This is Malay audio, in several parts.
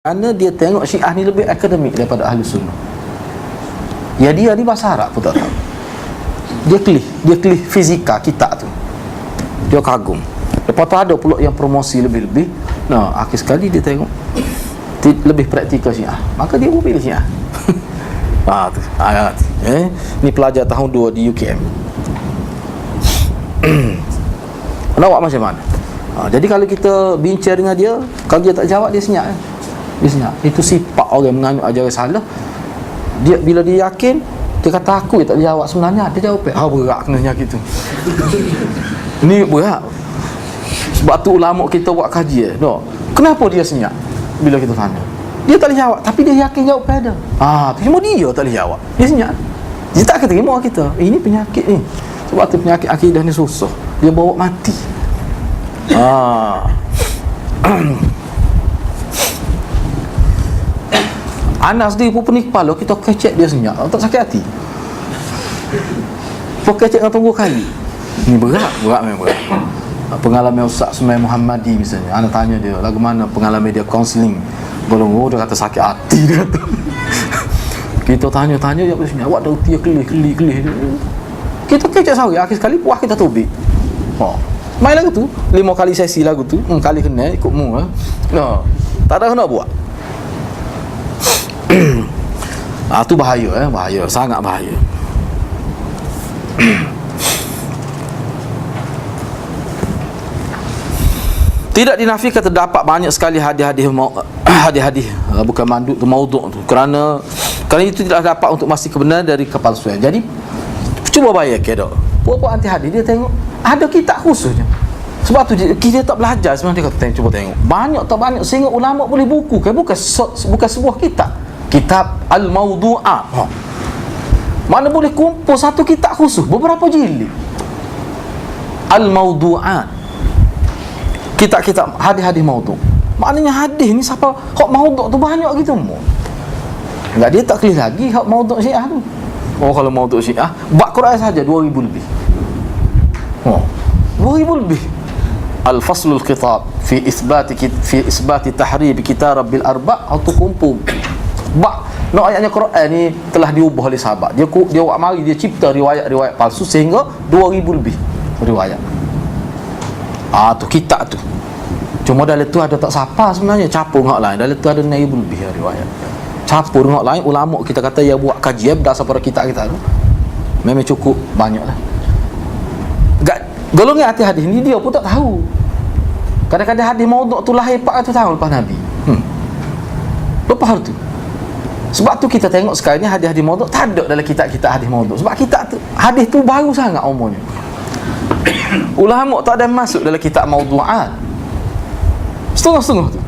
Kerana dia tengok Syiah ni lebih akademik daripada Ahli Sunnah. Ya, dia ni bahasa Arab pun tak tahu. Dia kelih fizika kitab tu. Dia kagum. Lepas tu ada pula yang promosi lebih-lebih. Nah, akhir sekali dia tengok lebih praktikal Syiah, maka dia pun pilih Syiah. Tu ayat. Ni pelajar tahun 2 di UKM. Awak macam mana? Jadi kalau kita bincang dengan dia, kalau dia tak jawab, dia senyap. Dia senyap. Itu sifat orang menganut ajaran salah. Dia bila dia yakin, dia kata aku tak jawab, sebenarnya dia jawab. Berat kena senyap gitu. Ni berat. Sebab tu ulama kita buat kajian. Kenapa dia senyap bila kita tanya? Dia tak boleh jawab, tapi dia yakin jawab pada. Cuma dia tak boleh jawab. Dia senyap. Dia tak terima kita. Ini penyakit ni. Sebab tu penyakit akidah ni susah. Dia bawa mati. Anak sendiri pun pening kepala, kita kecek dia senyap, tak sakit hati. Pun kecek dengan tunggu kali. Ni berat memang berat. Pengalaman Ustaz Sumail Muhammadi misalnya, anak tanya dia, lagu mana pengalaman dia counselling golong, dia kata sakit hati, dia kata. Kita tanya-tanya, dia senyap, awak dah utia kelih. Kita kecek sehari, akhir sekali puas kita tubik. Main lagu tu 5 kali sesi lagu tu, kali kena ikut mu tak ada kena buat. Tu bahaya, bahaya, sangat bahaya. Tidak dinafikan terdapat banyak sekali hadis-hadis bukan manduk tu, maudhu' tu, kerana itu tidak dapat untuk memastikan kebenaran dari kepalsuan. Jadi cuba bayangkan dak, puak-puak anti hadis dia tengok ada kitab khususnya. Sebab tu dia tak belajar sebenarnya. Dia kata cuba tengok, banyak tak banyak sehingga ulama boleh buku kan, bukan sebuah kitab Al-Mawdu'at. Mana boleh kumpul satu kitab khusus beberapa jilid Al-Mawdu'at, kitab-kitab hadis-hadis maudhu'. Maknanya hadis ni siapa hak maudhu' tu banyak gitu mu. Enggak, dia tak kelih lagi hak maudhu' Syiah tu. Kalau maudhu' Syiah bab Quran saja 2000 lebih. 2000 lebih. Al-faslul khitab fi isbati tahrib kitab Rabbil Arba' atau kumpul. Ayatnya Quran ni telah diubah oleh sahabat. Dia buat mari dia cipta riwayat-riwayat palsu sehingga 2000 lebih riwayat. Tu kitab tu. Cuma dalam tu ada tak siapa sebenarnya, capur dengan lain. Dalam tu ada 1000 lebih riwayat. Capur dengan lain, ulama kita kata yang buat kajian berdasar pada kitab kita tu memang cukup banyaklah. Golongan hadis ni dia pun tak tahu. Kadang-kadang hadis maudhu' tu lahir 400 tahun lepas Nabi. Lepas tu. Sebab tu kita tengok sekarang ni hadis-hadis maudhu' tak ada dalam kitab-kitab hadis maudhu'. Sebab kitab tu, hadis tu baru sangat umurnya. Ulama tak ada masuk dalam kitab maudhu'at. Setengah-setengah tu.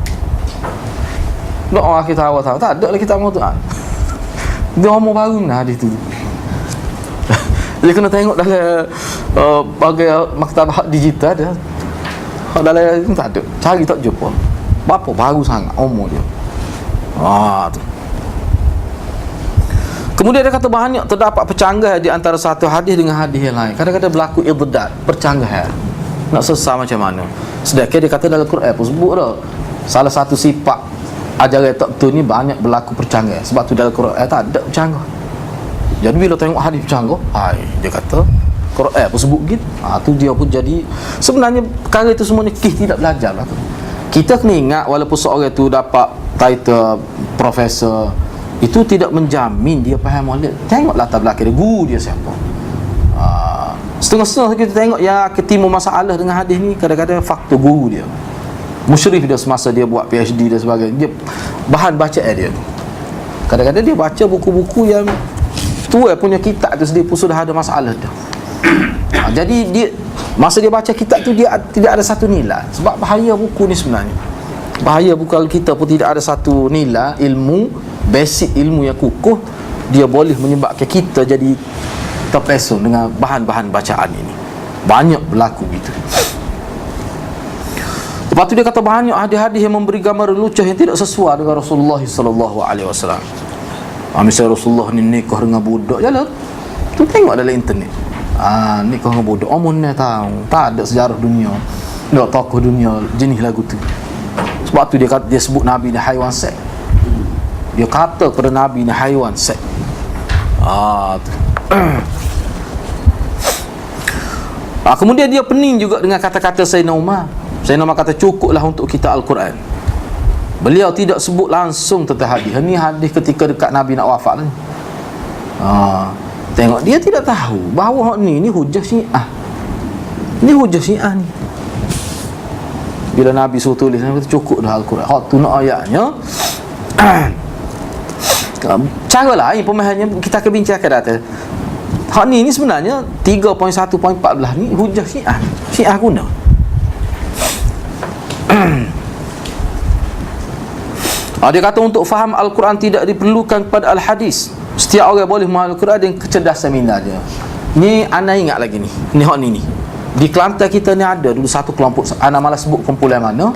Orang kita awal tahu tak ada dalam kitab maudhu'at. Dia umur baru nah hadis tu. Dia kena tengok dalam bagai maktabah digital dia. Dalam itu tak ada. Cari tak jumpa. Berapa baru sangat umur dia. Tu. Kemudian dia kata banyak terdapat percanggahan di antara satu hadis dengan hadis yang lain. Kadang-kadang berlaku idad, percanggahan. Nak sesah macam mana? Sedangkan dia kata dalam Quran pun sebut dah. Salah satu sifat ajaran tak betul ni banyak berlaku percanggahan. Sebab tu dalam Quran tak ada percanggahan. Jadi bila tengok hadis bercanggah, dia kata Quran pun sebut gitu. Tu dia pun jadi, sebenarnya perkara itu semuanya tidak belajar lah tu. Kita kena ingat, walaupun seorang itu dapat title profesor, itu tidak menjamin dia faham maulid. Tengok latar belakang dia, guru dia siapa. Setengah-setengah kita tengok yang ketimbul masalah dengan hadis ni, kadang-kadang faktor guru dia, musyrif dia semasa dia buat PhD dan sebagainya, dia bahan bacaan dia. Kadang-kadang dia baca buku-buku yang tu punya kitab tu sendiri pun sudah ada masalah dah. Jadi dia masa dia baca kitab tu, dia tidak ada satu nilai. Sebab bahaya buku ni sebenarnya. Bahaya buku kalau kita pun tidak ada satu nilai ilmu, basic ilmu yang kukuh, dia boleh menyebabkan kita jadi terpesong dengan bahan-bahan bacaan ini. Banyak berlaku gitu. Lepas tu dia kata banyak hadis-hadis yang memberi gambar lucah yang tidak sesuai dengan Rasulullah sallallahu alaihi wasallam. Misalnya Rasulullah ni nikah dengan budak, jalan tu tengok dalam internet. Nikah dengan budak, mana tahu, tak ada sejarah dunia, tak tokoh dunia jenis lagu tu. Sebab tu dia sebut Nabi ni haiwan sek. Dia kata kepada Nabi ni haiwan sek. Kemudian dia pening juga dengan kata-kata Sayyidina Umar. Sayyidina Umar kata cukuplah untuk kita Al-Quran. Beliau tidak sebut langsung tentang hadis. Ini hadis ketika dekat Nabi nak wafat ni. Tengok, dia tidak tahu bahawa ni hujah Syiah. Ni hujah Syiah ni. Bila Nabi suruh tulis, Nabi kata cukup dah Al-Quran. Hak tu nak ayatnya. Cara lain pemahamannya kita akan bincangkan data. Hak ni sebenarnya 3.1.14 ni hujah Syiah. Syiah guna. Dia kata untuk faham Al-Quran tidak diperlukan kepada Al-Hadis. Setiap orang boleh memahami Al-Quran dengan kecerdasan minda dia. Ni ana ingat lagi ni. Ni hak ni. Di Kelantan kita ni ada dulu satu kelompok, ana malas sebut kumpulan mana.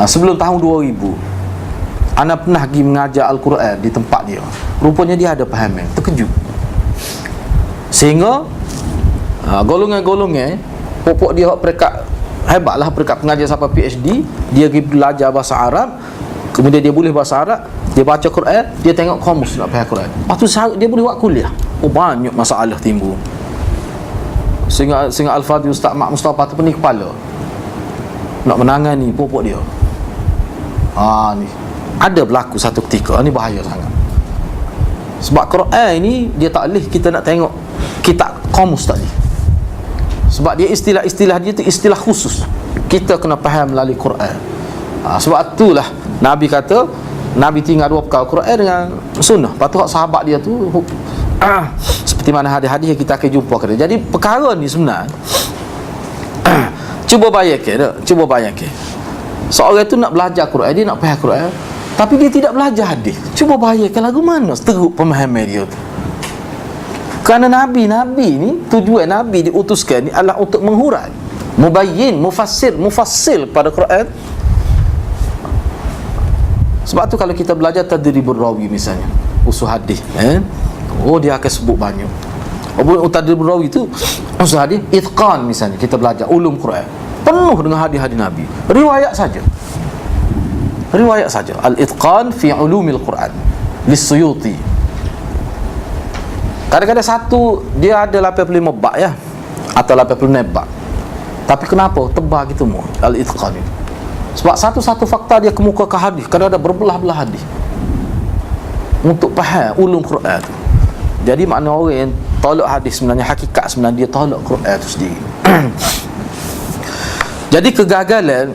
Sebelum tahun 2000, ana pernah pergi mengajar Al-Quran di tempat dia. Rupanya dia ada pahaman. Terkejut. Sehingga golongan-golongan pokok dia perekat hebatlah, perekat pengajar sampai PhD. Dia pergi belajar bahasa Arab, kemudian dia boleh bahasa Arab, dia baca Quran, dia tengok kamus nak faham Quran. Lepas tu dia boleh buat kuliah. Banyak masalah timbul. Sehingga Al-Fadhil Ustaz Mak Mustafa tu pening kepala nak menangani pokok dia. Ni ada berlaku satu ketika, ni bahaya sangat. Sebab Quran ni dia tak boleh kita nak tengok kitab kamus tak boleh. Sebab dia istilah-istilah dia tu istilah khusus. Kita kena faham melalui Quran. Sebab itulah Nabi kata, Nabi tinggal dua perkara, Quran dengan sunnah. Lepas tu sahabat dia tu seperti mana hadis-hadis yang kita akan jumpa kata. Jadi perkara ni sebenarnya cuba bayangkan seorang tu nak belajar Quran, dia nak faham Quran, tapi dia tidak belajar hadis. Cuba bayangkan lagu mana teruk pemahaman dia tu. Kerana Nabi ni, tujuan Nabi diutuskan ni adalah untuk menghurai, mubayyin, mufassil pada Quran. Sebab tu kalau kita belajar tadribur rawi misalnya, usul hadis, dia akan sebut banyak. Tadribur rawi tu usul hadis, itqan misalnya, kita belajar ulum Quran, penuh dengan hadis-hadis Nabi. Riwayat saja. Al-itqan fi ulumil Quran Lis-Suyuti. Kadang-kadang satu dia ada 85 bab ya, atau 86 bab. Tapi kenapa tebal gitu mu al-itqan itu? Sebab satu-satu fakta dia kemukakan hadis, kadang-kadang berbelah-belah hadis untuk faham ulum Quran tu. Jadi makna orang yang tolak hadis sebenarnya hakikat sebenarnya dia tolak Quran itu sendiri. Jadi kegagalan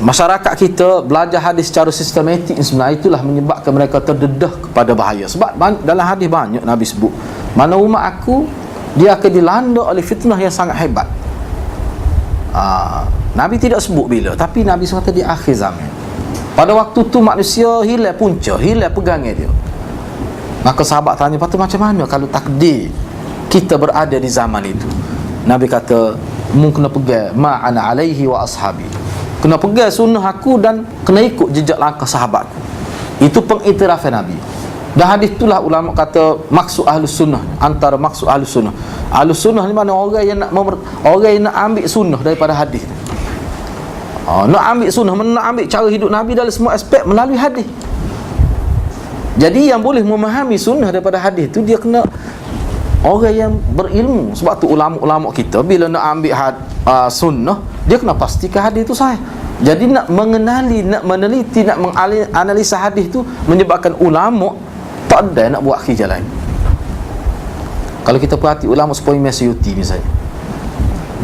masyarakat kita belajar hadis secara sistematik sebenarnya itulah menyebabkan mereka terdedah kepada bahaya. Sebab dalam hadis banyak Nabi sebut, mana umat aku dia akan dilanda oleh fitnah yang sangat hebat. Nabi tidak sebut bila, tapi Nabi kata di akhir zaman. Pada waktu tu manusia hilang punca, hilang pegangan dia. Maka sahabat tanya, "Patut macam mana kalau takdir kita berada di zaman itu?" Nabi kata, "Mu kena pegang ma'ana alaihi wa ashabi." Kena pegang sunnah aku dan kena ikut jejak langkah sahabatku. Itu pengiktirafan Nabi. Dan hadis itulah ulama kata maksud ahlus sunnah. Antara maksud ahlus sunnah, ahlus sunnah ni mana orang yang nak ambil sunnah daripada hadis. Nak ambil sunnah, nak ambil cara hidup Nabi dalam semua aspek melalui hadis. Jadi yang boleh memahami sunnah daripada hadis tu dia kena orang yang berilmu. Sebab tu ulama-ulama kita bila nak ambil sunnah, dia kena pastikan hadis tu sahih. Jadi nak mengenali, nak meneliti, nak menganalisa hadis tu menyebabkan ulama tak ada nak buat kerja lain. Kalau kita perhati ulama seperti Imam Suyuti misalnya,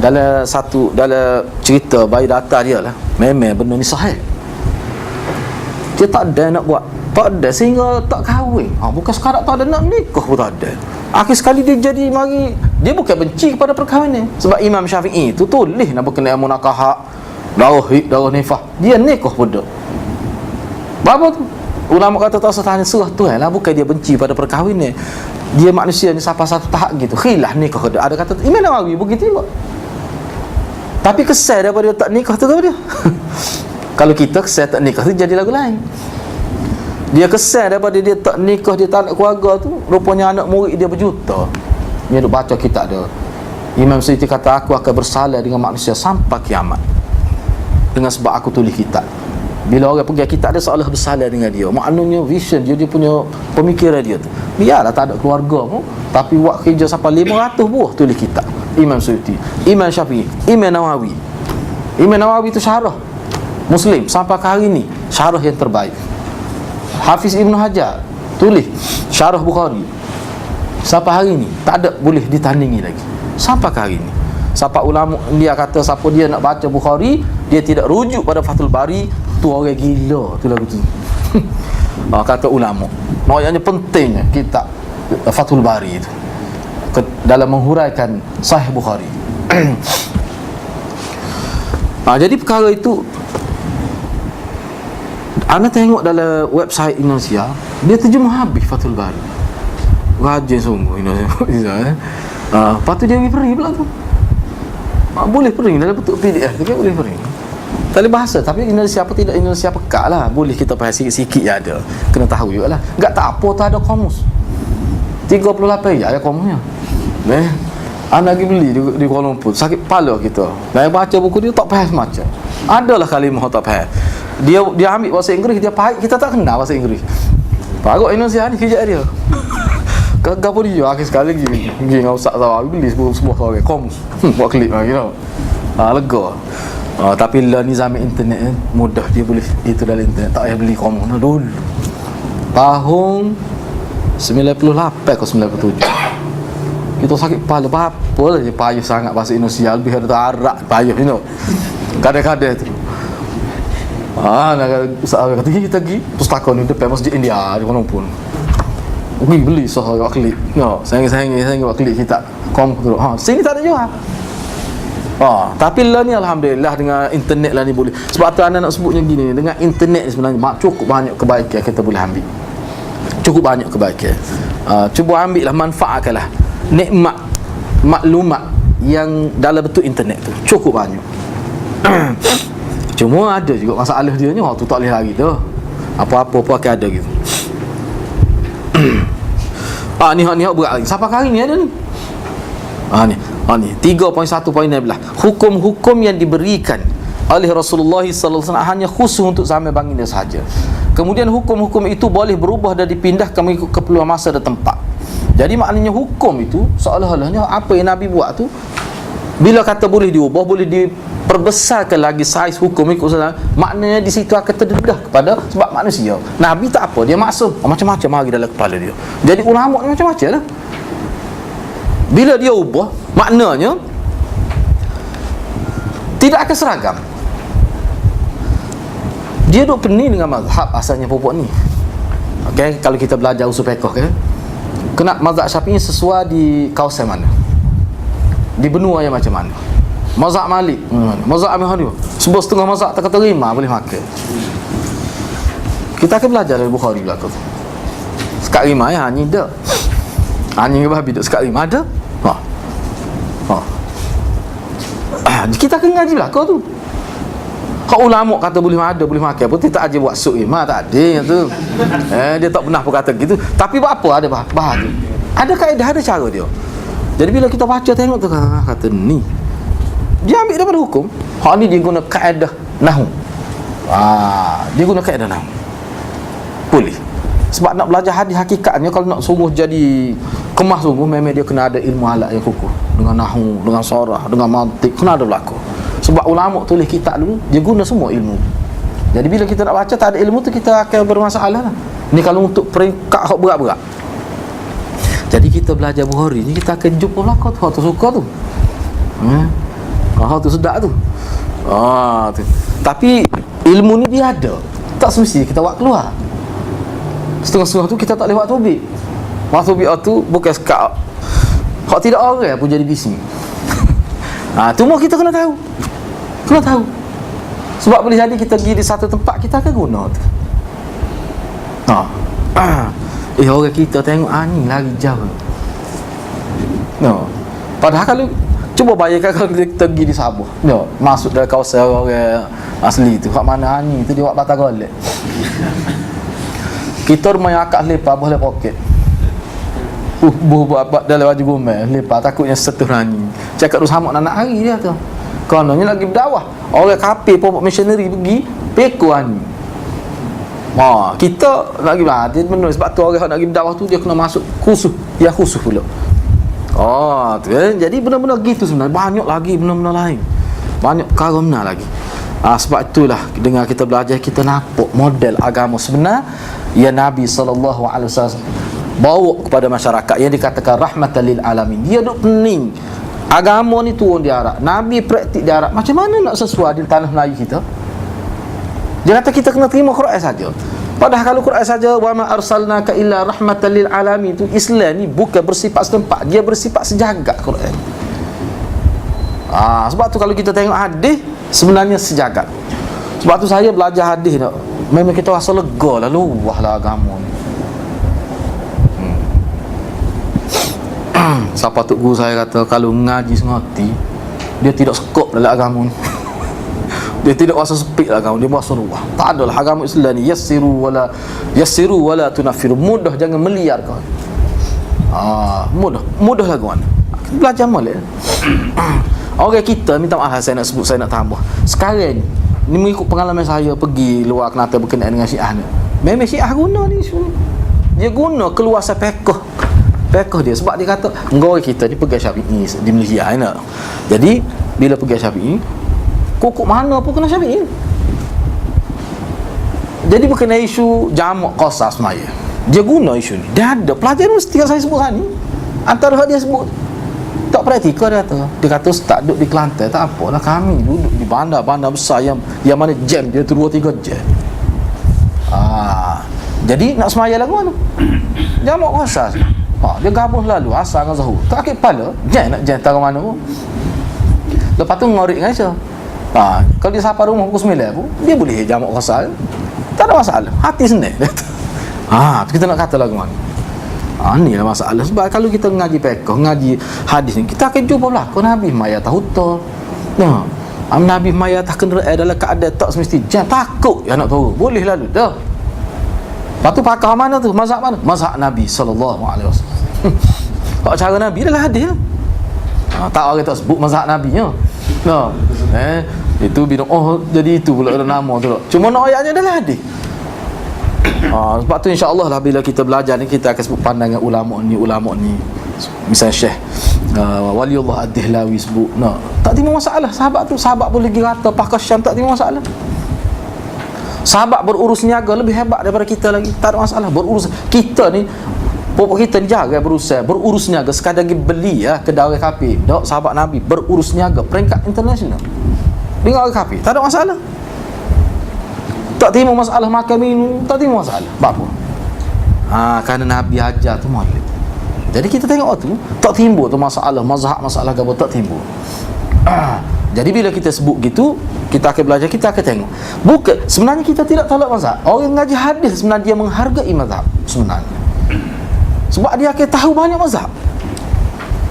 dalam cerita bayi data dia lah, memang benda ni sahih. Dia tak ada nak buat, tak ada, sehingga tak kahwin. Bukan sekarang tak ada, nak nikah pun tak ada. Akhir sekali dia jadi mari, dia bukan benci kepada perkahwinan. Sebab Imam Syafi'i tu tulis nak berkenaan munakahah, darah nifah, dia nikah pun tak. Berapa tu? Ulama kata tak usah tanya surah Tuhan lah, bukan dia benci pada perkahwinan. Dia manusia ni sampai satu tahap gitu, khilaf nikah ke. Ada kata Imam Nawawi begitu juga. Tapi kesal daripada dia tak nikah tu ke dia? Kalau kita kesal tak nikah tu jadi lagu lain. Dia kesal daripada dia tak nikah, dia tak nak keluarga tu, rupanya anak murid dia berjuta. Dia duk baca kitab dia. Imam Suyuti kata aku akan bersalah dengan manusia sampai kiamat dengan sebab aku tulis kitab. Bila orang pergi kitab dia seolah bersalah dengan dia. Maknanya vision dia, dia punya pemikiran dia tu. Biarlah tak ada keluarga pun, tapi buat kerja sampai 500 buah tulis kitab. Imam Suyuti, Imam Syafi'i, Imam Nawawi. Imam Nawawi tu syarah Muslim sampai ke hari ni syarah yang terbaik. Hafiz Ibn Hajar tulis syarah Bukhari sampai hari ni tak ada boleh ditandingi lagi sampai ke hari ni. Sampai ulama dia kata siapa dia nak baca Bukhari dia tidak rujuk pada Fathul Bari, tu orang gila tu lagu tu. Kata ulama maknanya pentingnya kitab Fathul Bari itu dalam menghuraikan Sahih Bukhari. Jadi perkara itu anda tengok dalam website Indonesia, dia terjemah habis Fathul Bari. Rajin sungguh Indonesia. Lepas tu dia pergi free pula tu. Boleh print dalam bentuk PDF tu kan, boleh print. Tak boleh bahasa, tapi Indonesia apa tidak Indonesia pekak lah. Boleh kita faham sikit-sikit je ada. Kena tahu juga lah. Tak apa tak ada komus 38 ya ada komusnya. Anak pergi beli di Kuala Lumpur, sakit kepala kita. Saya baca buku dia tak faham macam. Adalah kalimah tak faham. Dia ambil bahasa Inggeris, dia faham, kita tak kenal bahasa Inggeris. Parok Indonesia ni kerja dia. Gagal pun dia akhir sekali lagi pergi dengan Ustaz Zawar beli sebuah orang komus buat klik lagi tau. Lega. Tapi lah ni zaman internet mudah, dia boleh itu dalam internet, tak payah beli komus dulu. Tahun 98 ke 97 kita sakit kepala apa lah je, payah sangat bahasa Indonesia, lebih ada Arab payah kadang-kadang tu. Nak Ustaz Zawar kata kita pergi pustaka ni depan Masjid India di Kuala Lumpur. Beli soal buat klik. Sayang buat klik kita kom tu. Sini tak ada jual. Tapi lah ni alhamdulillah dengan internet lah ni boleh. Sebab tu anda nak sebutnya gini, dengan internet sebenarnya cukup banyak kebaikan kita boleh ambil. Cukup banyak kebaikan. Cuba ambil lah, manfaatkanlah nikmat maklumat yang dalam bentuk internet tu. Cukup banyak. Cuma ada juga masalah dia ni waktu tak boleh lari tu. Apa-apa pun akan ada gitu. Ni berat lagi. Sampai hari ni ada ni. Ni 3.1.9 hukum-hukum yang diberikan oleh Rasulullah sallallahu alaihi wasallam hanya khusus untuk zaman baginda sahaja. Kemudian hukum-hukum itu boleh berubah dan dipindahkan mengikut keperluan masa dan tempat. Jadi maknanya hukum itu seolah-olahnya apa yang Nabi buat tu, bila kata boleh diubah, boleh diperbesarkan lagi saiz hukum ikut salah, maknanya di situ akan terdedah kepada sebab manusia. Nabi tak apa, dia maksum macam-macam hari dalam kepala dia. Jadi ulama ni macam-macam lah. Bila dia ubah, maknanya tidak akan seragam. Dia duk pening dengan mazhab asalnya pokok ni. Okay, kalau kita belajar usul fiqh kan, kena mazhab Syafi'i sesuai di kawasan mana, di benua yang macam mana. Mazhab Malik, mazhab Abu Hanifah, sebuah setengah mazhab tak kata rima boleh makan. Kita akan belajar dari Bukhari belakang tu. Sekat rima ya, anjing dak. Anjing ke babi dak sekat rima ada. Kita akan ngaji belakang tu. Kau ulama kata boleh ada, boleh makan pun tak aja buat suk rima, tak ada tu. Dia tak pernah pun kata gitu. Tapi buat apa ada bahas tu. Ada kaedah, ada cara dia. Jadi bila kita baca tengok tu kata ni, dia ambil daripada hukum. Hak ni dia guna kaedah nahwu. Dia guna kaedah nahwu. Boleh. Sebab nak belajar hadis hakikatnya, kalau nak sungguh jadi kemas sungguh, memang dia kena ada ilmu alat yang kukuh, dengan nahwu, dengan sarah, dengan mantik, kena ada berlaku. Sebab ulama tulis kitab dulu, dia guna semua ilmu. Jadi bila kita nak baca tak ada ilmu tu, kita akan bermasalah lah. Ni kalau untuk peringkat hak berat-berat. Jadi kita belajar Bukhari ni, kita akan jumpa belakang tu, hak tu suka tu. Hak tu sedap tu. Tu. Tapi ilmu ni dia ada, tak semestinya kita buat keluar. Setengah-setengah tu kita tak boleh buat tobik. Waktu tobik tu bukan sekat hak tidak orang pun jadi bising. Cuma kita kena tahu. Kena tahu. Sebab boleh jadi kita pergi di satu tempat, kita akan guna tu. Orang kita tengok ni lagi jauh. Padahal kalau cuba bayangkan kalau kita pergi di Sabah, masuk dalam kawasan orang asli tu, kat mana ni tu dia buat batang golek. Kita rumah yang akak lepas boleh poket. Buat dalam baju gomel lepas takutnya setuh rani. Cakap tu sama nak hari dia tu. Kononnya lagi berdakwah. Orang kafir pokok missionary pergi peko ani. Kita nak gimana? Dia menulis sebab tu orang nak pergi dakwah tu dia kena masuk khusus, ya khusus pula. Tu jadi benar-benar gitu sebenarnya. Banyak lagi benar-benar lain. Banyak perkara benar lagi. Sebab itulah dengan kita belajar kita nampak model agama sebenar yang Nabi SAW bawa kepada masyarakat yang dikatakan rahmatan lil alamin. Dia duk pening. Agama ni turun di Arab. Nabi praktik di Arab. Macam mana nak sesuai di tanah Melayu kita? Dia kata kita kena terima Quran saja. Padahal kalau Quran saja wa ma arsalnaka illa rahmatan lil alamin, tu Islam ni bukan bersifat setempat, dia bersifat sejagat Quran. Sebab tu kalau kita tengok hadis sebenarnya sejagat. Sebab tu saya belajar hadis nak memang kita rasa lega lah, luah lah agama ni. Siapa tu guru saya kata kalau ngaji sengati dia tidak sekop dalam agama ni. Dia tidak rasa sepit lah agama, dia rasa luah. Tak adalah agama Islam ni yassiru wala tunaffiru. Mudah, jangan meliar kau. Mudah lah kawan. Belajar molek. Okey, kita minta maaf saya nak sebut, saya nak tambah. Sekarang ni mengikut pengalaman saya pergi luar Kelantan berkenaan dengan Syiah ni. Memang Syiah guna ni isu ni. Dia guna keluasan pekoh dia sebab dia kata engkau kita ni pegang Syafi'i di Malaysia ni. Jadi bila pegang Syafi'i kok mana pun kena Syafi'i. Jadi berkenaan isu jamak qasas maya. Dia guna isu ni. Dia ada pelajaran universiti yang saya sebut ni. Antara hak dia sebut tak praktikal dia kata. Dia kata ustaz duduk di Kelantan tak apalah, kami duduk di bandar-bandar besar yang mana jam dia tu 2-3 jam. Jadi nak semaya lagu mana? Jamak qasas. Dia gabung selalu asal dengan Zuhur. Tak akid kepala, nak tahu mana pun. Lepas tu ngorek dengan Aisyah. Kalau dia sampai rumah pukul 9 pun, dia boleh jamak qasas. Tak ada masalah. Hati senang. Kita nak kata lagu mana? Ni lah masalah. Sebab kalau kita ngaji fiqh, ngaji hadis ni, kita akan jumpa berlaku Nabi Maya tahuta. Nabi Maya tak kena dalam keadaan tak semesti. Jangan takut ya nak tahu. Boleh lalu dah. Lepas tu pakar mana tu? Mazhab mana? Mazhab Nabi SAW. Kalau cara Nabi adalah hadis. Tak orang tak sebut mazhab Nabi nya. Itu bina jadi itu pula ada nama tu. Cuma nak ayatnya adalah hadis. Sebab tu insya-Allah lah bila kita belajar ni kita akan sebut pandangan ulama ni. Misalnya Syekh Waliullah Ad-Dihlawi sebut. Tak timbul masalah. Sahabat boleh pergi rata pakar Syam, tak timbul masalah. Sahabat berurus niaga lebih hebat daripada kita lagi. Tak ada masalah. Berurus kita ni pokok kita ni jaga berurus niaga sekadar pergi beli kedai orang kafir. Dok sahabat Nabi berurus niaga peringkat internasional dengan orang kafir. Tak ada masalah. Tak timbul masalah makan minum, tak timbul masalah. Apa? Kerana Nabi ajar tu molek. Jadi kita tengok tu tak timbul tu masalah mazhab masalah gapo tak timbul. Jadi bila kita sebut gitu, kita akan belajar, kita akan tengok. Bukan sebenarnya kita tidak tolak mazhab. Orang ngaji hadis sebenarnya dia menghargai mazhab sebenarnya. Sebab dia akan tahu banyak mazhab.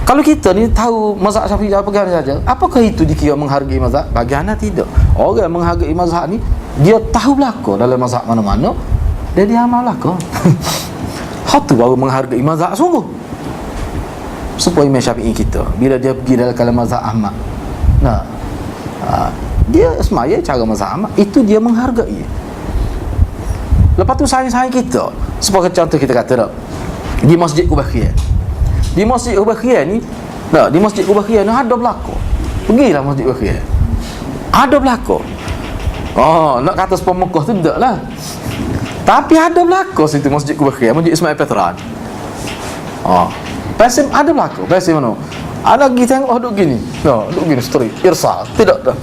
Kalau kita ni tahu mazhab Syafi'i pegang saja, apakah itu dikira menghargai mazhab? Bagi ana tidak. Orang menghargai mazhab ni dia tahu belaka dalam mazhab mana-mana dan dia amal belaka. Hak tu baru menghargai mazhab sungguh. Supaya Imam Syafi'i kita bila dia pergi dalam kalam mazhab Ahmad, dia semaya cara mazhab Ahmad, itu dia menghargai. Lepas tu sayang-sayang kita. Sebagai contoh kita kata di Masjid Kubah Khiyar. Di Masjid Kubah Khiyar ni, di Masjid Kubah Khiyar ni ada belaka. Pergilah Masjid Kubah Khiyar. Ada belaka. Nak kata sepuluh Mekah tu tak lah. Tapi ada belaka situ Masjid Kubah Khiyar, Masjid Ismail Petran. Pasim ada belaka. Pasim mana? Ada pergi tengok duduk gini. Duduk gini story. Irsal. Tidak dah.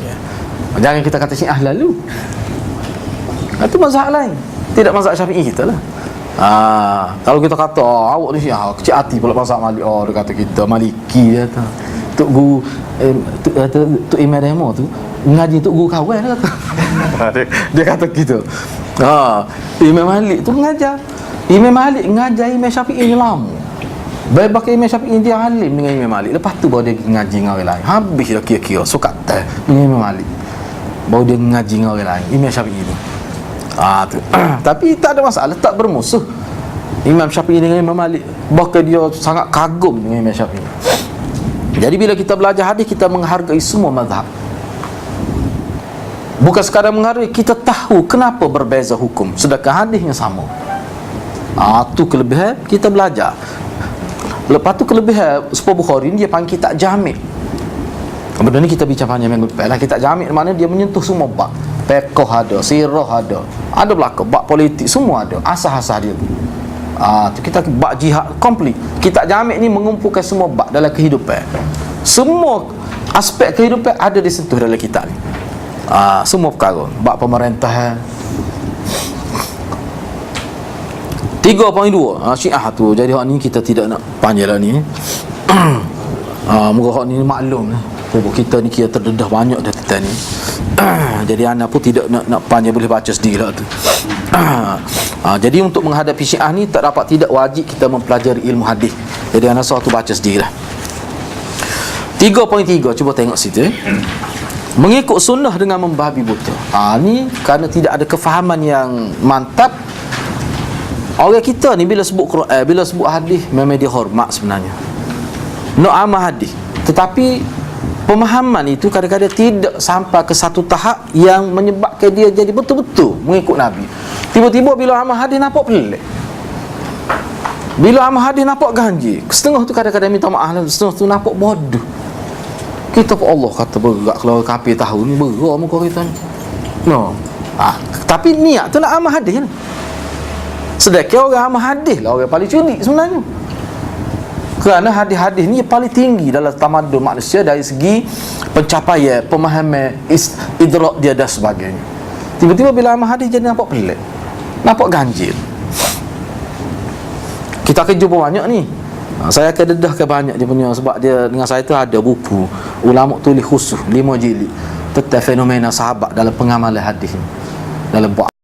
Jangan kita kata Syiah lalu. Itu mazhab lain. Tidak mazhab Syafi'i kita lah. Kalau kita kata awak ni Syiah, kecil hati pula mazhab Malik. Dia kata kita Maliki dia kata. Tok guru Tok Imam Demo tu ngaji tok guru kawan dia kata. Dia kata gitu. Imam Malik tu mengajar. Imam Malik ngajar Imam Syafi'i ni lama. Baik Imam Syafi'i dia alim dengan Imam Malik. Lepas tu baru dia ngaji dengan orang lain. Habis dah kira-kira sukat dengan Imam Malik. Baru dia ngaji dengan orang lain, Imam Syafi'i tu. Tu. Tapi tak ada masalah, tak bermusuh Imam Syafi'i dengan Imam Malik. Bahkan dia sangat kagum dengan Imam Syafi'i. Jadi bila kita belajar hadis, kita menghargai semua mazhab. Bukan sekadar menghargai, kita tahu kenapa berbeza hukum sedangkan hadisnya sama. Tu kelebihan kita belajar. Lepas tu kelebihan Sahih Bukhari ni dia panggil kitab jami'. Benda ni kita bincang panjang minggu depan lah. Kitab jami' mana dia menyentuh semua bab. Fiqh ada, sirah ada belaka, bab politik semua ada, asas-asas dia. Tu kita bab jihad komplit. Kitab jami' ni mengumpulkan semua bab dalam kehidupan. Semua aspek kehidupan ada disentuh dalam kitab ni. Semua perkara, bab pemerintahan. 3.2 Syiah tu. Jadi hak ni kita tidak nak panjang lah ni. Moga hak ni maklum lah. Kita ni kira terdedah banyak dah tentang ni. Jadi anda pun tidak nak panjang, boleh baca sendiri lah tu. Jadi untuk menghadapi Syiah ni tak dapat tidak wajib kita mempelajari ilmu hadis. Jadi anda suatu baca sendiri lah. 3.3 cuba tengok situ. Mengikut sunnah dengan membabi buta. Ni kerana tidak ada kefahaman yang mantap. Orang kita ni bila sebut Quran, bila sebut hadis, memang dia hormat sebenarnya, nak amal hadis. Tetapi pemahaman itu kadang-kadang tidak sampai ke satu tahap yang menyebabkan dia jadi betul-betul mengikut Nabi. Tiba-tiba bila amal hadis nampak pelik, bila amal hadis nampak ganjil. Setengah tu kadang-kadang minta maaf, setengah tu nampak bodoh. Kita pun Allah kata berat. Kalau kafir tahu ni berat muka kita ni. Tapi niat tu nak amal hadis ni. Sedangkan orang amal hadis lah orang paling cerdik sebenarnya. Kerana hadis-hadis ni paling tinggi dalam tamadun manusia dari segi pencapaian, pemahaman, idrak dia dan sebagainya. Tiba-tiba bila amal hadis jadi nampak pelik, nampak ganjil. Kita akan jumpa banyak ni. Saya akan dedahkan banyak dia punya, sebab dia dengan saya tu ada buku ulama tulis khusus 5 jilid tentang fenomena sahabat dalam pengamalan hadis, dalam buat